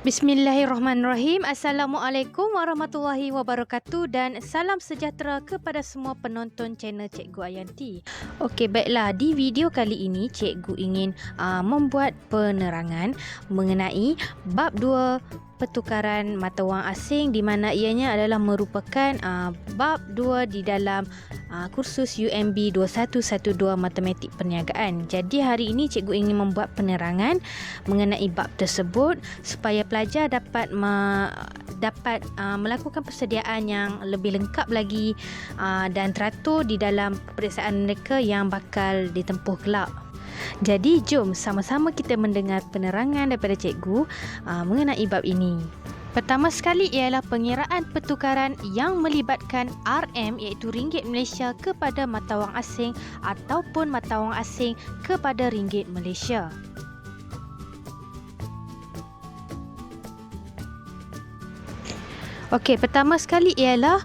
Bismillahirrahmanirrahim. Assalamualaikum warahmatullahi wabarakatuh dan salam sejahtera kepada semua penonton channel Cikgu Ayanti. Okey, baiklah, di video kali ini Cikgu ingin membuat penerangan mengenai bab 2 pertukaran mata wang asing, di mana ianya adalah merupakan bab 2 di dalam kursus UMB 2112 Matematik Perniagaan. Jadi hari ini Cikgu ingin membuat penerangan mengenai bab tersebut supaya pelajar dapat melakukan persediaan yang lebih lengkap lagi dan teratur di dalam peperiksaan mereka yang bakal ditempuh kelak. Jadi jom sama-sama kita mendengar penerangan daripada cikgu mengenai bab ini. Pertama sekali ialah pengiraan pertukaran yang melibatkan RM iaitu ringgit Malaysia kepada mata wang asing ataupun mata wang asing kepada ringgit Malaysia. Okey, pertama sekali ialah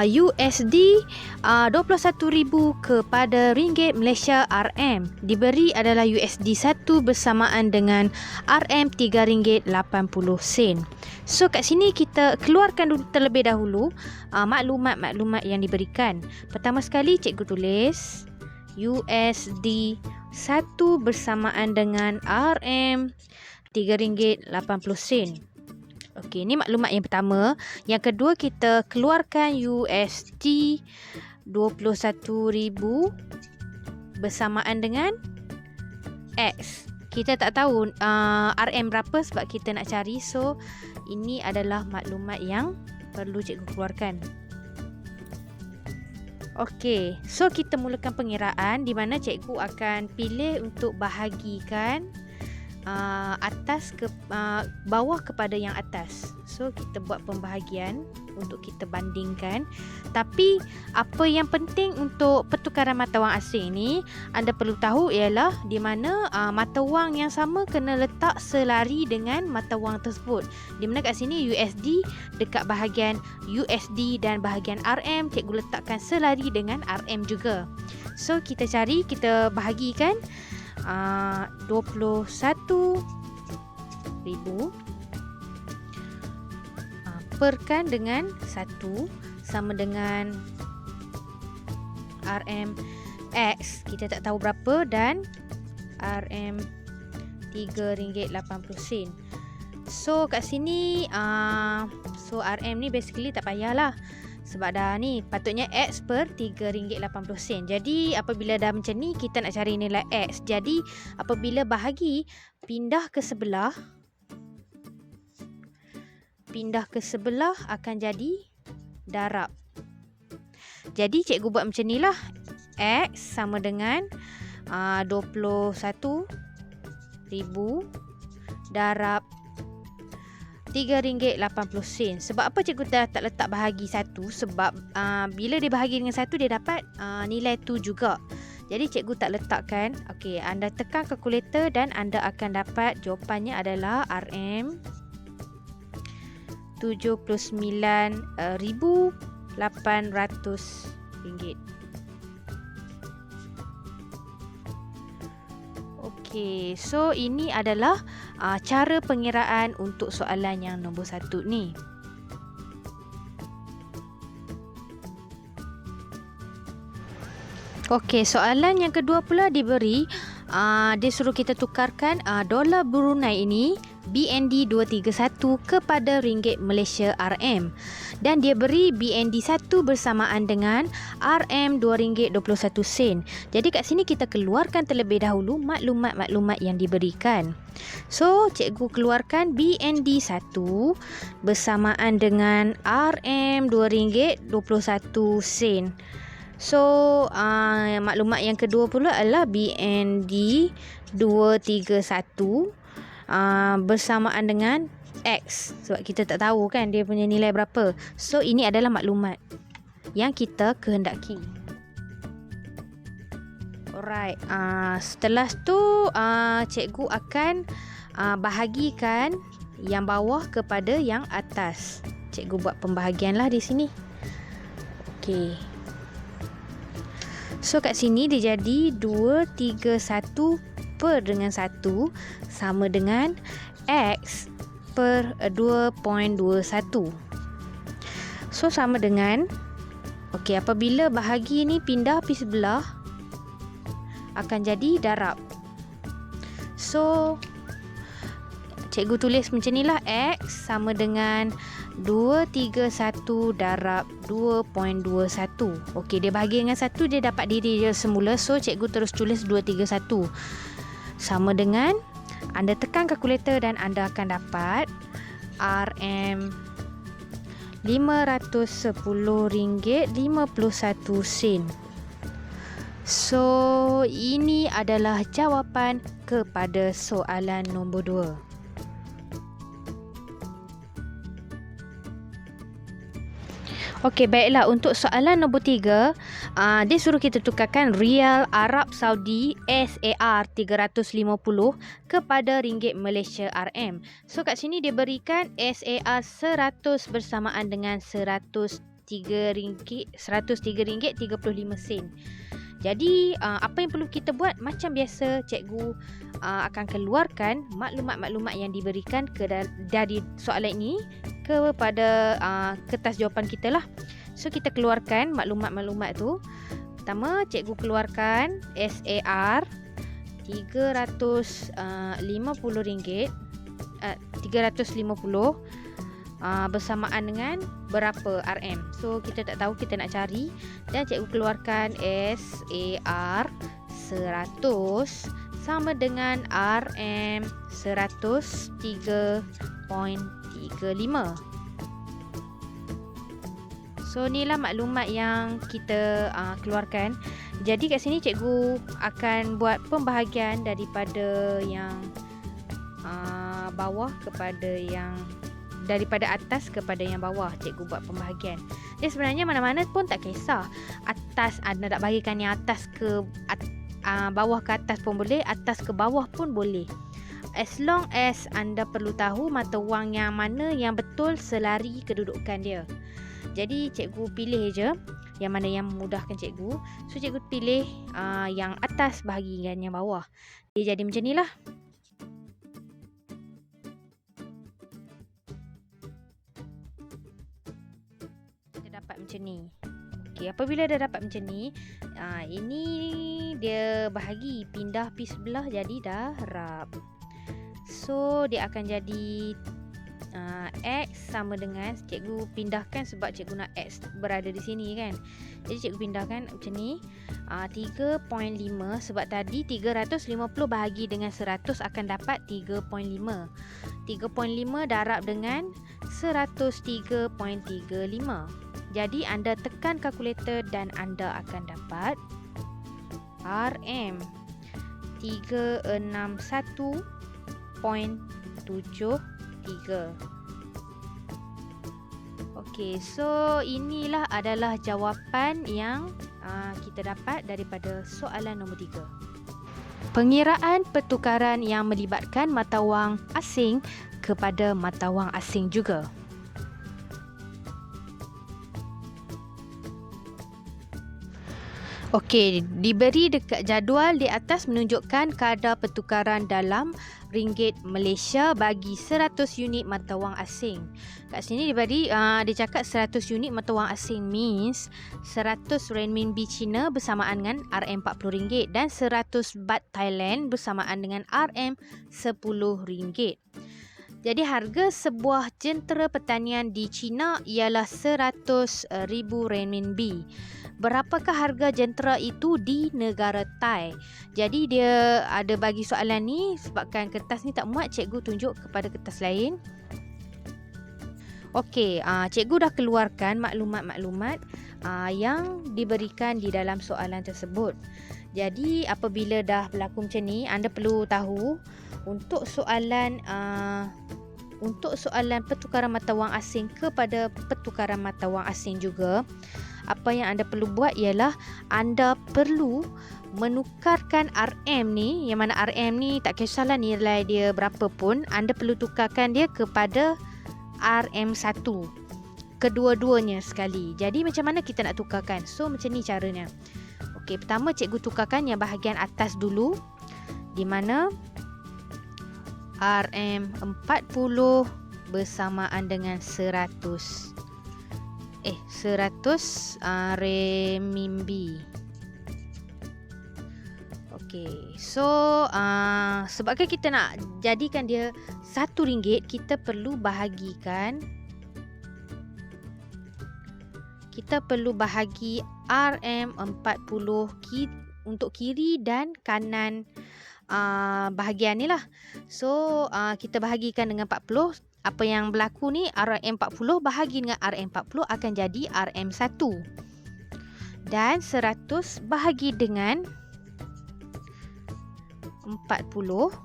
USD 21,000 kepada ringgit Malaysia RM. Diberi adalah USD 1 bersamaan dengan RM RM3.80. So kat sini kita keluarkan dulu terlebih dahulu maklumat-maklumat yang diberikan. Pertama sekali cikgu tulis USD 1 bersamaan dengan RM RM3.80. Okey, ini maklumat yang pertama. Yang kedua, kita keluarkan USD 21,000 bersamaan dengan X. Kita tak tahu RM berapa sebab kita nak cari. So, ini adalah maklumat yang perlu cikgu keluarkan. Okey, so kita mulakan pengiraan di mana cikgu akan pilih untuk bahagikan atas ke bawah kepada yang atas. So kita buat pembahagian untuk kita bandingkan. Tapi apa yang penting untuk pertukaran mata wang asing ni, anda perlu tahu ialah di mana mata wang yang sama kena letak selari dengan mata wang tersebut. Di mana kat sini USD dekat bahagian USD dan bahagian RM cikgu letakkan selari dengan RM juga. So kita cari, kita bahagikan 21,000 perkan dengan 1 sama dengan RM X kita tak tahu berapa dan RM RM3.80. So kat sini so RM ni basically tak payahlah sebab dah ni patutnya X per RM3.80. Jadi apabila dah macam ni kita nak cari nilai X. Jadi apabila bahagi pindah ke sebelah akan jadi darab. Jadi cikgu buat macam ni lah. X sama dengan 21,000 darab RM3.80. Sebab apa cikgu tak letak bahagi 1? Sebab bila dia bahagi dengan 1 dia dapat nilai tu juga. Jadi cikgu tak letakkan. Okey, anda tekan kalkulator dan anda akan dapat jawapannya adalah RM RM79,800. Okey, so ini adalah cara pengiraan untuk soalan yang nombor 1 ni. Okey, soalan yang kedua pula diberi dia suruh kita tukarkan dolar Brunei ini BND 231 kepada ringgit Malaysia RM, dan dia beri BND 1 bersamaan dengan RM RM2.21. Jadi kat sini kita keluarkan terlebih dahulu maklumat-maklumat yang diberikan. So cikgu keluarkan BND 1 bersamaan dengan RM RM2.21. So maklumat yang kedua pula adalah BND 231 bersamaan dengan X. Sebab kita tak tahu kan dia punya nilai berapa. So ini adalah maklumat yang kita kehendaki. Alright, setelah tu cikgu akan bahagikan yang bawah kepada yang atas. Cikgu buat pembahagian lah di sini. Okey. So kat sini dia jadi 231 per dengan 1 sama dengan X per 2.21. So sama dengan, okey, apabila bahagi ni pindah pergi sebelah, akan jadi darab. So cikgu tulis macam ni lah, X sama dengan 231 darab 2.21. Okey, dia bahagi dengan 1, dia dapat diri dia semula. So cikgu terus tulis 231 sama dengan, anda tekan kalkulator dan anda akan dapat RM RM510.51. So ini adalah jawapan kepada soalan nombor 2. Okey, baiklah, untuk soalan nombor 3, dia suruh kita tukarkan Rial Arab Saudi SAR 350 kepada ringgit Malaysia RM. So kat sini dia berikan SAR 100 bersamaan dengan RM103.35. Jadi apa yang perlu kita buat? Macam biasa, cikgu akan keluarkan maklumat-maklumat yang diberikan dari soalan ini kepada kertas jawapan kita lah. So kita keluarkan maklumat-maklumat tu. Pertama, cikgu keluarkan SAR RM350 bersamaan dengan berapa RM. So kita tak tahu, kita nak cari, dan cikgu keluarkan SAR 100 sama dengan RM 103.35. So inilah maklumat yang kita keluarkan. Jadi kat sini cikgu akan buat pembahagian daripada yang bawah kepada yang, daripada atas kepada yang bawah. Cikgu buat pembahagian. Jadi sebenarnya mana-mana pun tak kisah. Atas, anda nak bahagikan yang atas ke bawah ke atas pun boleh, atas ke bawah pun boleh. As long as anda perlu tahu mata wang yang mana yang betul selari kedudukan dia. Jadi cikgu pilih je yang mana yang memudahkan cikgu. So cikgu pilih yang atas bahagikan yang bawah. Dia jadi macam ni lah. Dapat macam ni. Okey, apabila dah dapat macam ni, ini dia bahagi, pindah pergi sebelah jadi darab. So dia akan jadi X sama dengan, cikgu pindahkan sebab cikgu nak X berada di sini kan. Jadi cikgu pindahkan macam ni, 3.5 sebab tadi 350 bahagi dengan 100 akan dapat 3.5. 3.5 darab dengan 103.35. Jadi anda tekan kalkulator dan anda akan dapat RM 361.73. Okey, so inilah adalah jawapan yang kita dapat daripada soalan nombor 3. Pengiraan pertukaran yang melibatkan mata wang asing kepada mata wang asing juga. Okey, diberi dekat jadual di atas menunjukkan kadar pertukaran dalam ringgit Malaysia bagi 100 unit mata wang asing. Kat sini diberi, dia cakap 100 unit mata wang asing means 100 renminbi Cina bersamaan dengan RM40 dan 100 baht Thailand bersamaan dengan RM10. Jadi harga sebuah jentera pertanian di China ialah 100,000 renminbi. Berapakah harga jentera itu di negara Thai? Jadi dia ada bagi soalan ni, sebabkan kertas ni tak muat, cikgu tunjuk kepada kertas lain. Okey, cikgu dah keluarkan maklumat-maklumat yang diberikan di dalam soalan tersebut. Jadi apabila dah berlaku macam ni, anda perlu tahu untuk soalan pertukaran mata wang asing kepada pertukaran mata wang asing juga, apa yang anda perlu buat ialah anda perlu menukarkan RM ni, yang mana RM ni tak kisahlah nilai dia berapa pun, anda perlu tukarkan dia kepada RM1, kedua-duanya sekali. Jadi macam mana kita nak tukarkan? So macam ni caranya. Okey, pertama cikgu tukarkan yang bahagian atas dulu, di mana RM40 bersamaan dengan 100 renminbi. Okey, so sebabkan kita nak jadikan dia RM1, kita perlu bahagikan. Kita perlu bahagi RM40 untuk kiri dan kanan bahagian ni lah. So kita bahagikan dengan 40. Apa yang berlaku ni, RM40 bahagi dengan RM40 akan jadi RM1. Dan 100 bahagi dengan 40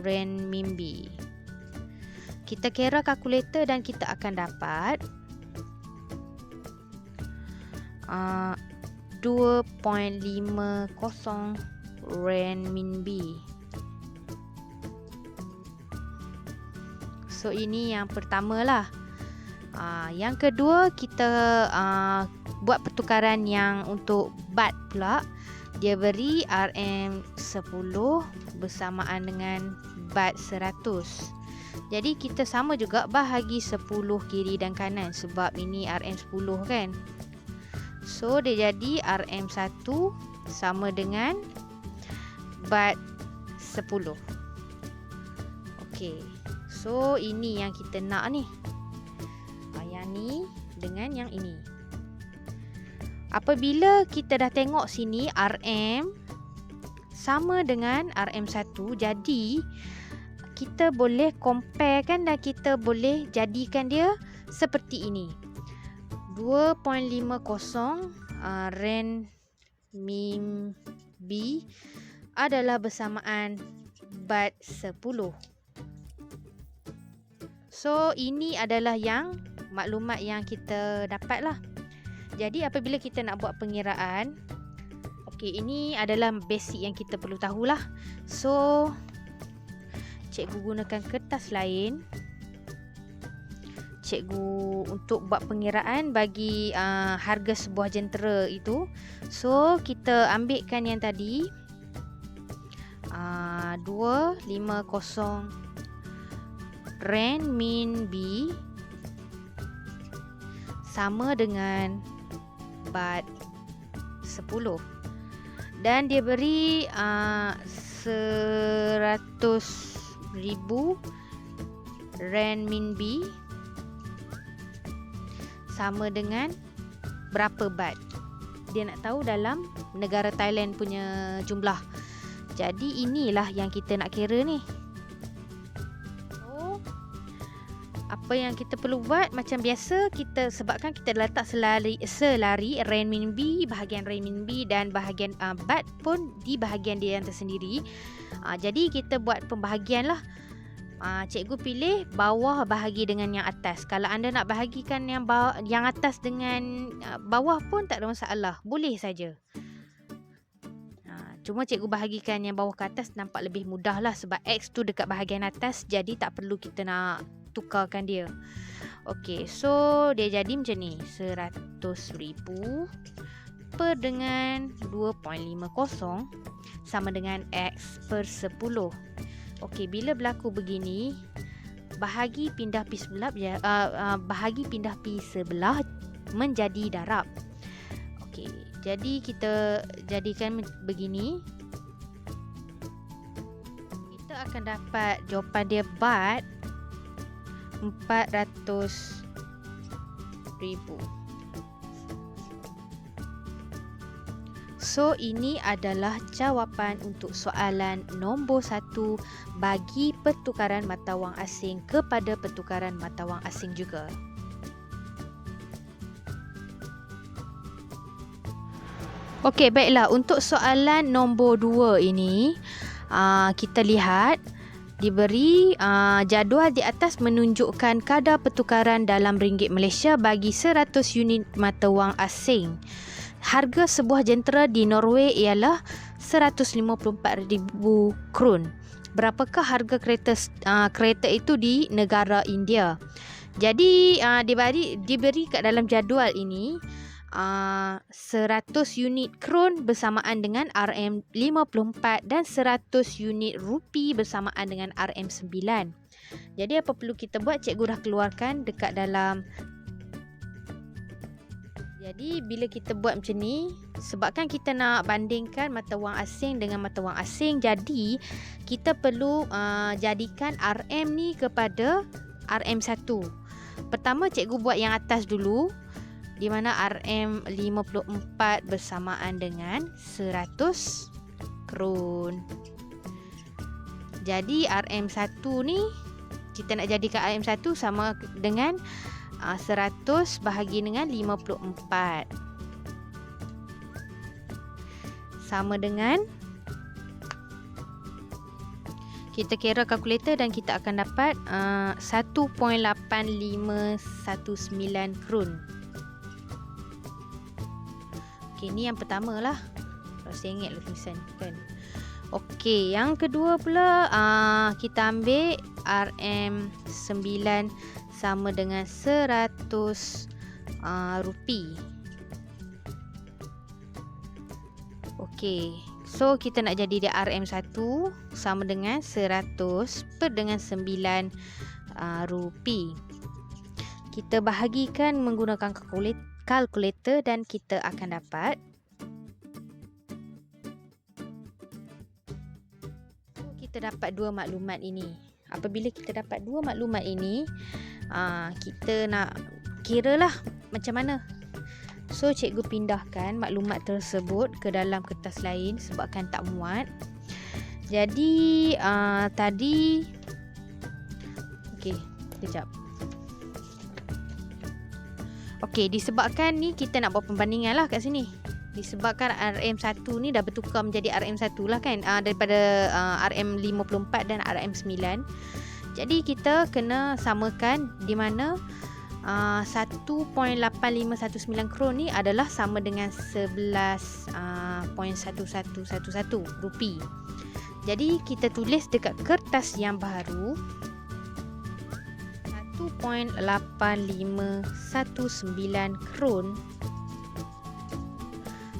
renminbi. Kita kira kalkulator dan kita akan dapat 2.50 renminbi. So ini yang pertama lah. Yang kedua, kita buat pertukaran yang untuk baht pula. Dia beri RM10 bersamaan dengan baht 100. Jadi kita sama juga bahagi 10 kiri dan kanan sebab ini RM10 kan. So dia jadi RM1 sama dengan baht 10. Okey. So ini yang kita nak ni. Yang ni dengan yang ini. Apabila kita dah tengok sini RM sama dengan RM1, jadi kita boleh compare kan dan kita boleh jadikan dia seperti ini. 2.50 renminbi adalah bersamaan baht 10. So ini adalah yang maklumat yang kita dapat lah. Jadi apabila kita nak buat pengiraan, okey, ini adalah basic yang kita perlu tahulah. So cikgu gunakan kertas lain. Cikgu untuk buat pengiraan bagi harga sebuah jentera itu. So kita ambilkan yang tadi 250 renminbi sama dengan baht 10 dan dia beri 100,000 renminbi sama dengan berapa baht. Dia nak tahu dalam negara Thailand punya jumlah. Jadi inilah yang kita nak kira ni. Apa yang kita perlu buat macam biasa, kita sebabkan kita letak selari renminbi, bahagian renminbi dan bahagian baht pun di bahagian dia yang tersendiri. Jadi kita buat pembahagian lah. Cikgu pilih bawah bahagi dengan yang atas. Kalau anda nak bahagikan yang atas dengan bawah pun tak ada masalah, boleh saja. Cuma cikgu bahagikan yang bawah ke atas nampak lebih mudah lah sebab X tu dekat bahagian atas, jadi tak perlu kita nak tukarkan dia. Okey, so dia jadi macam ni, 100,000 per dengan 2.50 sama dengan X per 10. Okey, bila berlaku begini, bahagi pindah pi sebelah bahagi pindah pi sebelah menjadi darab. Okey, jadi kita jadikan begini. Kita akan dapat jawapan dia baht 400,000. So ini adalah jawapan untuk soalan nombor 1 bagi pertukaran mata wang asing kepada pertukaran mata wang asing juga. Okey, baiklah, untuk soalan nombor 2 ini kita lihat diberi jadual di atas menunjukkan kadar pertukaran dalam ringgit Malaysia bagi 100 unit mata wang asing. Harga sebuah jentera di Norway ialah 154,000 kron. Berapakah harga kereta itu di negara India? Jadi diberi kat dalam jadual ini 100 unit kron bersamaan dengan RM54 dan 100 unit rupi bersamaan dengan RM9. Jadi apa perlu kita buat? Cikgu dah keluarkan dekat dalam. Jadi bila kita buat macam ni, sebabkan kita nak bandingkan mata wang asing dengan mata wang asing, jadi kita perlu jadikan RM ni kepada RM1. Pertama cikgu buat yang atas dulu, di mana RM54 bersamaan dengan 100 kron. Jadi RM1 ni kita nak jadikan RM1 sama dengan 100 bahagi dengan 54 sama dengan, kita kira kalkulator dan kita akan dapat 1.8519 kron. Okey, ni yang pertama lah. Saya ingat lah tulisan kan. Okey, yang kedua pula kita ambil RM9 sama dengan 100 rupi. Okey, so kita nak jadi dia RM1 sama dengan 100 per dengan 9 rupi. Kita bahagikan menggunakan kalkulator dan kita akan dapat, kita dapat dua maklumat ini. Apabila kita dapat dua maklumat ini, kita nak kira lah macam mana. So cikgu pindahkan maklumat tersebut ke dalam kertas lain sebabkan tak muat. Jadi tadi, okey, kejap. Okey, disebabkan ni kita nak buat pembandingan lah kat sini. Disebabkan RM1 ni dah bertukar menjadi RM1 lah kan, daripada RM54 dan RM9. Jadi kita kena samakan di mana 1.8519 kron ni adalah sama dengan 11.1111 rupi. Jadi kita tulis dekat kertas yang baru 1.8519 kron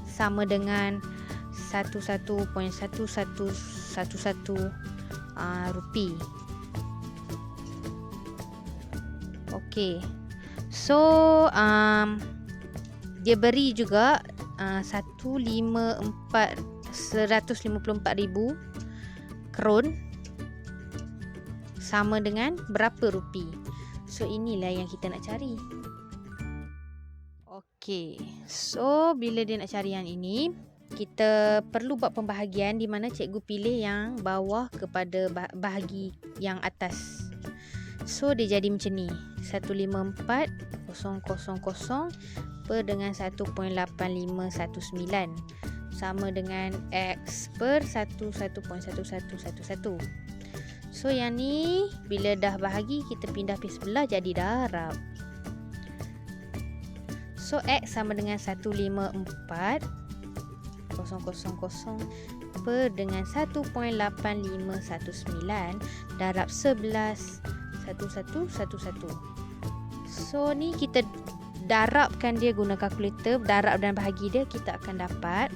sama dengan 11.1111 rupi. Okey. So dia beri juga 154,000 kron sama dengan berapa rupi. So inilah yang kita nak cari. Okey. So bila dia nak cari yang ini, kita perlu buat pembahagian di mana cikgu pilih yang bawah kepada bahagi yang atas. So dia jadi macam ni, 154,000 per dengan 1.8519 sama dengan X per 11.1111. So yang ni bila dah bahagi kita pindah pergi sebelah jadi darab. So X sama dengan 154,000 per dengan 1.8519 darab 11.1111. So ni kita darabkan dia guna kalkulator, darab dan bahagi dia, kita akan dapat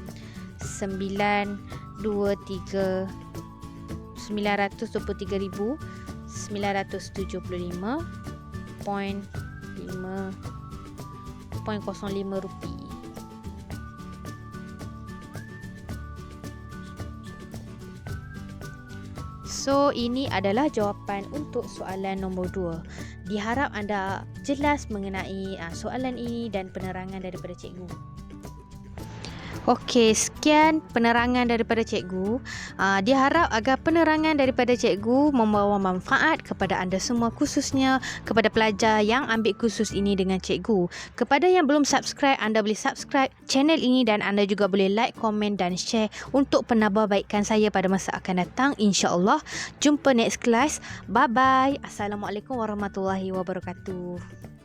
923,975.05 rupi. So ini adalah jawapan untuk soalan nombor 2. Diharap anda jelas mengenai soalan ini dan penerangan daripada cikgu. Okey, sekian penerangan daripada cikgu. Diharap agar penerangan daripada cikgu membawa manfaat kepada anda semua, khususnya kepada pelajar yang ambil kursus ini dengan cikgu. Kepada yang belum subscribe, anda boleh subscribe channel ini dan anda juga boleh like, komen dan share untuk penambahbaikan saya pada masa akan datang, insya-Allah. Jumpa next class. Bye bye. Assalamualaikum warahmatullahi wabarakatuh.